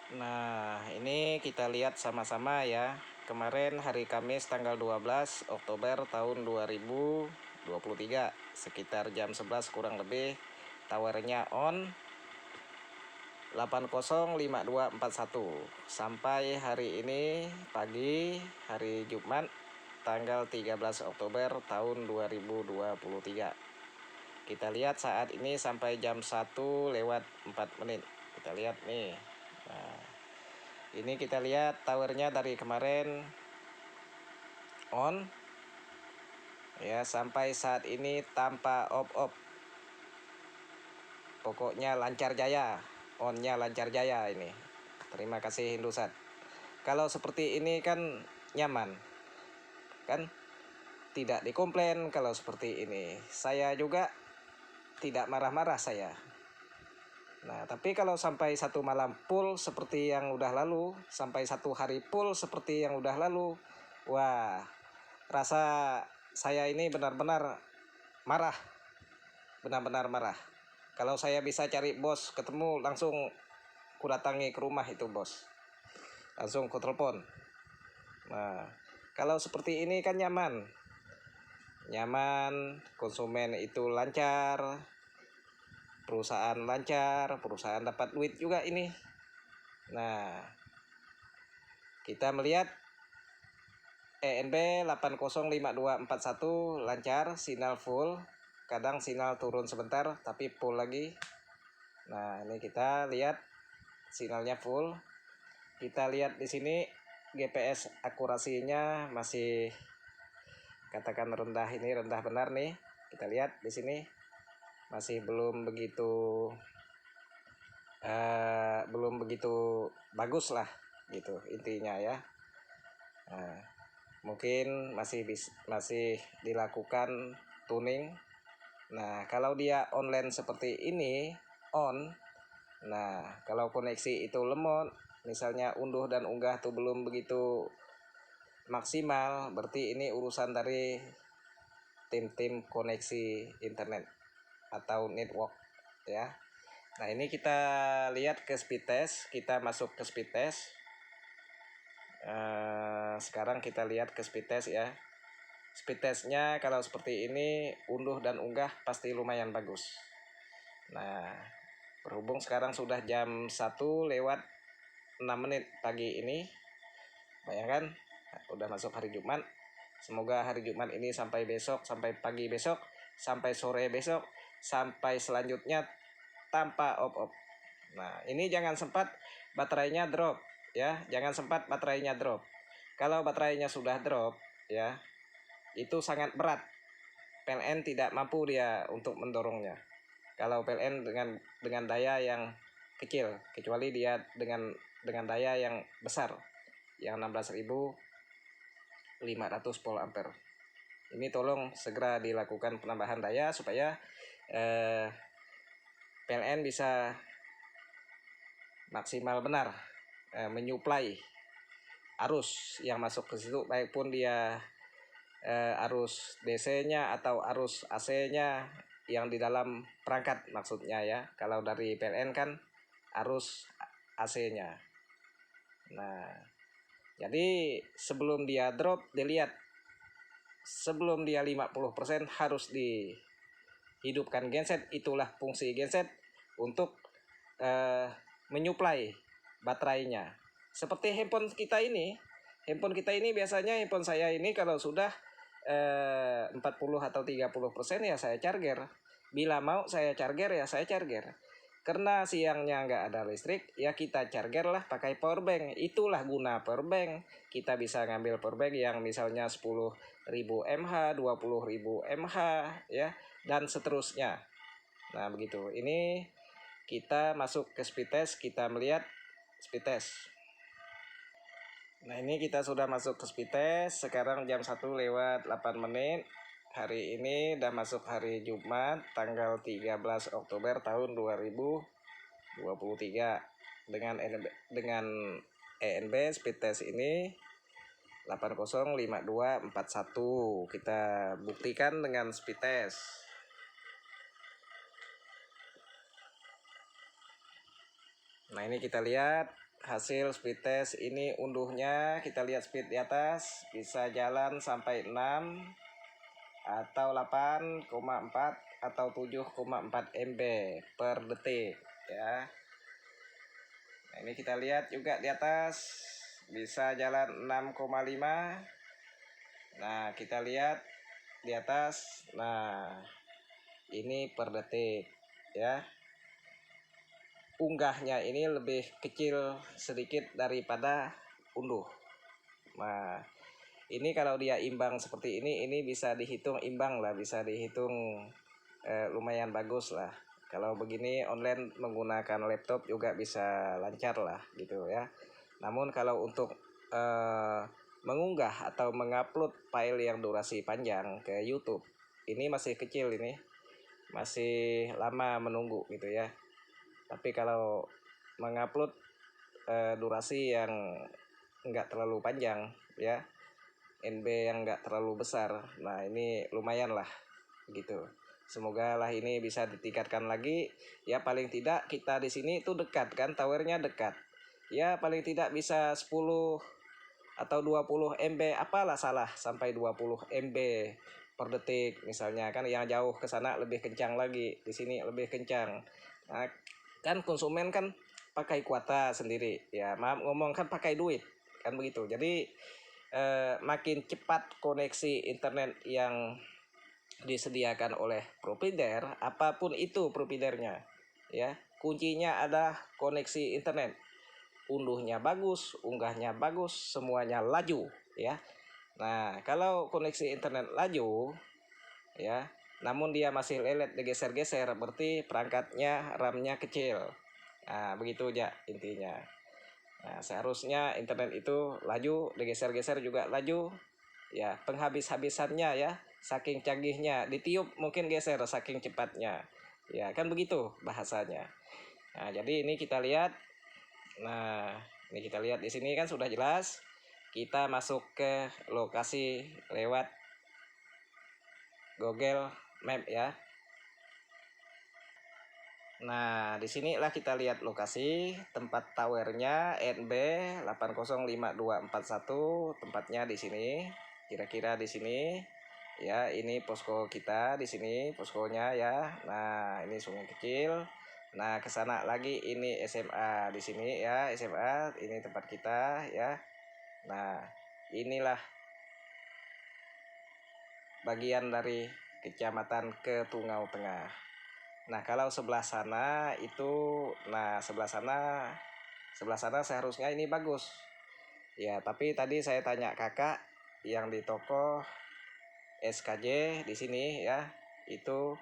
Nah, ini kita lihat sama-sama ya. Kemarin hari Kamis tanggal 12 Oktober tahun 2023, sekitar jam 11 kurang lebih, towernya on 805241 sampai hari ini pagi, hari Jumat tanggal 13 Oktober tahun 2023. Kita lihat saat ini sampai jam 1 lewat 4 menit. Kita lihat nih. Nah, ini kita lihat towernya dari kemarin on ya sampai saat ini tanpa off. Pokoknya lancar jaya, onnya lancar jaya ini. Terima kasih Indosat. Kalau seperti ini kan nyaman, kan tidak dikomplain. Kalau seperti ini saya juga tidak marah-marah saya. Nah, tapi kalau sampai satu malam full seperti yang udah lalu, sampai satu hari full seperti yang udah lalu, wah, rasa saya ini benar-benar marah. Benar-benar marah. Kalau saya bisa cari bos, ketemu langsung kudatangi ke rumah itu bos. Langsung ku telepon. Nah, kalau seperti ini kan nyaman. Nyaman, konsumen itu lancar, perusahaan lancar, perusahaan dapat duit juga ini. Nah, kita melihat ENB 805241 lancar, sinyal full. Kadang sinyal turun sebentar tapi full lagi. Nah, ini kita lihat sinyalnya full. Kita lihat di sini GPS akurasinya masih katakan rendah, ini rendah benar nih. Kita lihat di sini masih belum begitu bagus lah gitu intinya ya. Nah, mungkin masih dilakukan tuning. Nah, kalau dia online seperti ini on, nah kalau koneksi itu lemot, misalnya unduh dan unggah tuh belum begitu maksimal, berarti ini urusan dari tim koneksi internet atau network ya. Nah, ini kita lihat ke speed test, kita masuk ke speed test. Sekarang kita lihat ke speed test ya. Speed testnya kalau seperti ini, unduh dan unggah pasti lumayan bagus. Nah, berhubung sekarang sudah jam 1 lewat 6 menit pagi ini, bayangkan udah masuk hari Jumat. Semoga hari Jumat ini sampai besok, sampai pagi besok, sampai sore besok, sampai selanjutnya tanpa off. Nah, ini jangan sempat baterainya drop ya, jangan sempat baterainya drop. Kalau baterainya sudah drop ya, itu sangat berat. PLN tidak mampu dia untuk mendorongnya. Kalau PLN dengan daya yang kecil, kecuali dia dengan daya yang besar, yang 16.500 volt ampere. Ini tolong segera dilakukan penambahan daya supaya PLN bisa maksimal benar menyuplai arus yang masuk ke situ, baik pun dia arus DC-nya atau arus AC-nya yang di dalam perangkat maksudnya ya. Kalau dari PLN kan arus AC-nya. Nah, jadi sebelum dia drop, dilihat sebelum dia 50% harus dihidupkan genset. Itulah fungsi genset untuk menyuplai baterainya. Seperti handphone kita ini biasanya, handphone saya ini kalau sudah 40 atau 30% ya saya charger. Bila mau saya charger ya saya charger. Karena siangnya nggak ada listrik, ya kita charger lah pakai power bank. Itulah guna power bank. Kita bisa ngambil power bank yang misalnya 10.000 mAh, 20.000 mAh ya, dan seterusnya. Nah, begitu. Ini kita masuk ke speed test, kita melihat speed test. Nah, ini kita sudah masuk ke speed test. Sekarang jam 1 lewat 8 menit. Hari ini udah masuk hari Jumat tanggal 13 Oktober tahun 2023. Dengan ENB speed test ini 805241. Kita buktikan dengan speed test. Nah, ini kita lihat hasil speed test ini unduhnya. Kita lihat speed di atas, bisa jalan sampai 6 atau 8,4 atau 7,4 MB per detik ya. Nah, ini kita lihat juga di atas bisa jalan 6,5. Nah, kita lihat di atas. Nah, ini per detik ya. Unggahnya ini lebih kecil sedikit daripada unduh. Nah, ini kalau dia imbang seperti ini bisa dihitung imbang lah, bisa dihitung lumayan bagus lah. Kalau begini online menggunakan laptop juga bisa lancar lah gitu ya. Namun kalau untuk mengunggah atau mengupload file yang durasi panjang ke YouTube, ini masih kecil, ini masih lama menunggu gitu ya. Tapi kalau mengupload durasi yang enggak terlalu panjang ya, NB yang enggak terlalu besar, nah ini lumayan lah gitu. Semoga lah ini bisa ditingkatkan lagi ya. Paling tidak kita di sini itu dekat kan, towernya dekat ya, paling tidak bisa 10 atau 20 MB, apalah salah sampai 20 MB per detik misalnya kan. Yang jauh ke sana lebih kencang lagi, di sini lebih kencang. Nah, kan konsumen kan pakai kuota sendiri ya, maaf ngomong kan pakai duit kan begitu. Jadi makin cepat koneksi internet yang disediakan oleh provider, apapun itu providernya ya, kuncinya adalah koneksi internet. Unduhnya bagus, unggahnya bagus, semuanya laju ya. Nah, kalau koneksi internet laju ya, namun dia masih lelet digeser-geser, berarti perangkatnya RAM-nya kecil. Nah, begitu aja intinya. Nah, seharusnya internet itu laju, digeser-geser juga laju ya. Penghabis-habisannya ya, saking canggihnya, ditiup mungkin geser saking cepatnya ya, kan begitu bahasanya. Nah, jadi ini kita lihat. Nah, ini kita lihat di sini kan sudah jelas. Kita masuk ke lokasi lewat Google Map ya. Nah, disinilah kita lihat lokasi tempat towernya NB 805241. Tempatnya di sini, kira-kira di sini ya. Ini posko kita di sini, poskonya ya. Nah, ini Sungai Kecil. Nah, ke sana lagi ini SMA di sini ya, SMA ini tempat kita ya. Nah, inilah bagian dari Kecamatan Ketungau Tengah. Nah, kalau sebelah sana itu, nah sebelah sana seharusnya ini bagus. Ya, tapi tadi saya tanya kakak yang di toko SKJ di sini ya, itu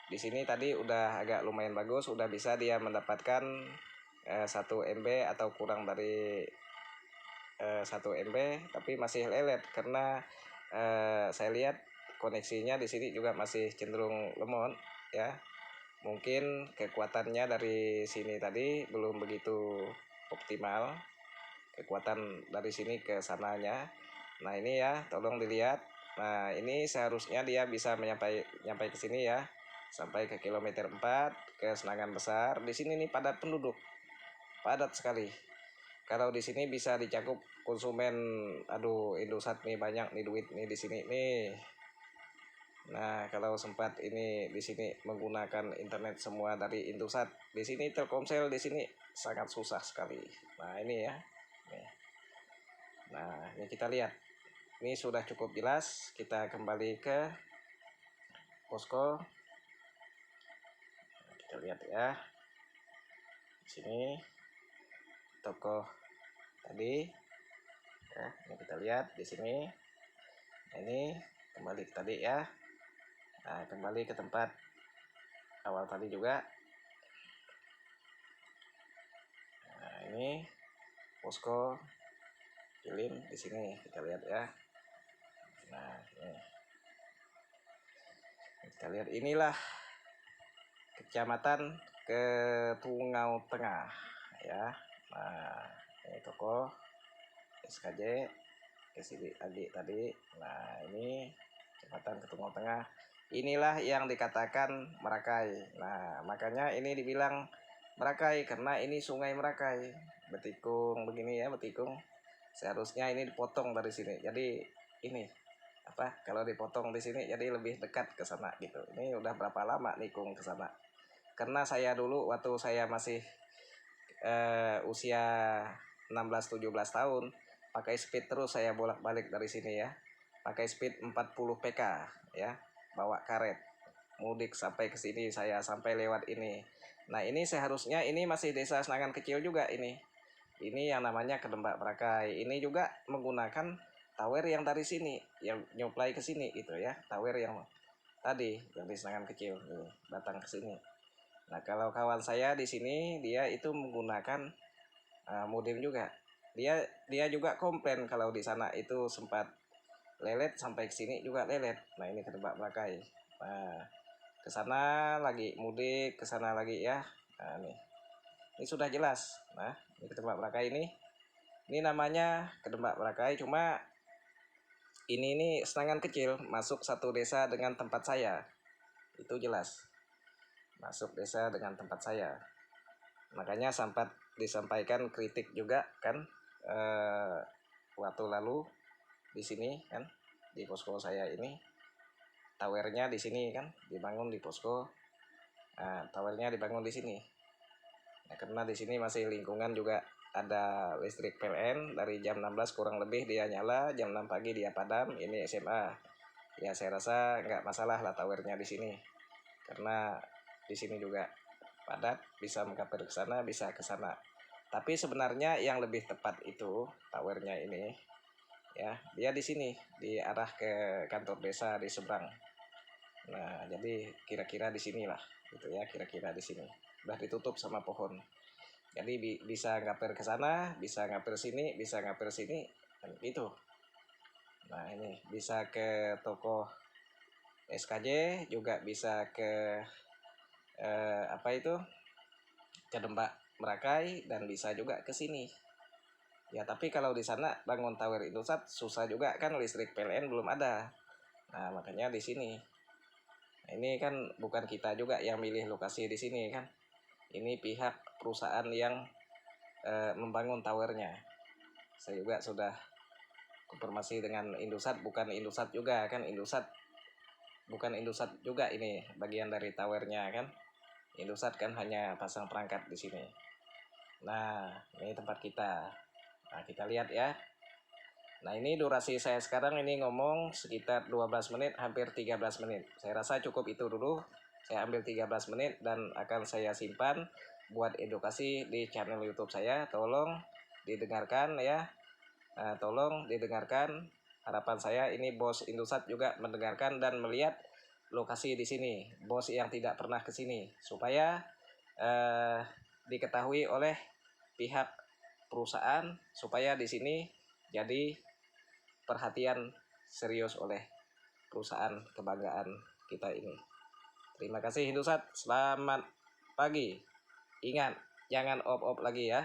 di sini tadi udah agak lumayan bagus, udah bisa dia mendapatkan 1 MB atau kurang dari 1 MB, tapi masih lelet karena saya lihat koneksinya di sini juga masih cenderung lemot ya. Mungkin kekuatannya dari sini tadi belum begitu optimal, kekuatan dari sini ke sananya. Nah, ini ya, tolong dilihat. Nah, ini seharusnya dia bisa nyampai ke sini ya, sampai ke kilometer 4 ke Senangan Besar. Di sini nih padat penduduk, padat sekali. Kalau di sini bisa dicakup konsumen, aduh Indosat nih banyak nih duit nih di sini nih. Nah, kalau sempat ini di sini menggunakan internet semua dari Indosat, di sini Telkomsel di sini sangat susah sekali. Nah, ini ya. Nih. Nah, ini kita lihat. Ini sudah cukup jelas. Kita kembali ke posko. Kita lihat ya. Di sini toko tadi. Ya, ini kita lihat di sini. Ini kembali ke tadi ya. Nah, kembali ke tempat awal tadi juga. Nah, ini posko kirim di sini kita lihat ya. Nah, ini kita lihat, inilah Kecamatan Ketungau Tengah ya. Nah, ini toko SKJ adik tadi. Nah, ini Kecamatan Ketungau Tengah. Inilah yang dikatakan Merakai. Nah, makanya ini dibilang Merakai, karena ini sungai Merakai. Betikung begini ya, Betikung. Seharusnya ini dipotong dari sini. Jadi ini apa? Kalau dipotong di sini jadi lebih dekat ke sana gitu. Ini udah berapa lama nikung ke sana? Karena saya dulu waktu saya masih usia 16-17 tahun, pakai speed terus saya bolak-balik dari sini ya. Pakai speed 40 PK ya, bawa karet. Mudik sampai ke sini saya, sampai lewat ini. Nah, ini seharusnya ini masih desa Senangan Kecil juga ini. Ini yang namanya Kedembak Berakai. Ini juga menggunakan tower yang dari sini, yang nyuplai ke sini gitu ya. Tower yang tadi yang di Senangan Kecil datang ke sini. Nah, kalau kawan saya di sini dia itu menggunakan modem juga. Dia juga komplain kalau di sana itu sempat lelet, sampai ke sini juga lelet. Nah, ini Kedembak Berakai. Nah, ke sana lagi mudik, ke sana lagi ya. Nah, ini sudah jelas. Nah, ini Kedembak Berakai ini. Ini namanya Kedembak Berakai, cuma ini Senangan Kecil, masuk satu desa dengan tempat saya. Itu jelas. Masuk desa dengan tempat saya. Makanya sempat disampaikan kritik juga kan waktu lalu di sini kan, di posko saya ini towernya di sini kan dibangun di posko. Towernya dibangun di sini. Nah, karena di sini masih lingkungan juga ada listrik PLN dari jam 16 kurang lebih dia nyala, jam 6 pagi dia padam. Ini SMA. Ya saya rasa nggak masalah lah towernya di sini. Karena di sini juga padat, bisa mengkaper ke sana, bisa ke sana. Tapi sebenarnya yang lebih tepat itu towernya ini ya, dia di sini, di arah ke kantor desa di seberang. Nah, jadi kira-kira di sinilah gitu ya, kira-kira di sini. Udah ditutup sama pohon. Jadi bisa ngaper ke sana, bisa ngaper sini, bisa ngaper sini kan gitu. Nah, ini bisa ke toko SKJ, juga bisa ke apa itu? Kedembak Berakai, dan bisa juga ke sini. Ya, tapi kalau di sana bangun tower Indosat susah juga kan, listrik PLN belum ada. Nah, makanya di sini. Nah, ini kan bukan kita juga yang milih lokasi di sini kan. Ini pihak perusahaan yang membangun towernya. Saya juga sudah konfirmasi dengan Indosat, bukan Indosat juga kan, bukan Indosat juga ini bagian dari towernya kan. Indosat kan hanya pasang perangkat di sini. Nah, ini tempat kita. Nah, kita lihat ya. Nah, ini durasi saya sekarang ini ngomong sekitar 12 menit, hampir 13 menit. Saya rasa cukup itu dulu. Saya ambil 13 menit dan akan saya simpan buat edukasi di channel YouTube saya. Tolong didengarkan ya. Tolong didengarkan. Harapan saya ini bos Indosat juga mendengarkan dan melihat lokasi di sini. Bos yang tidak pernah ke sini, supaya diketahui oleh pihak perusahaan, supaya di sini jadi perhatian serius oleh perusahaan kebanggaan kita ini. Terima kasih Indosat. Selamat pagi. Ingat, jangan op-op lagi ya.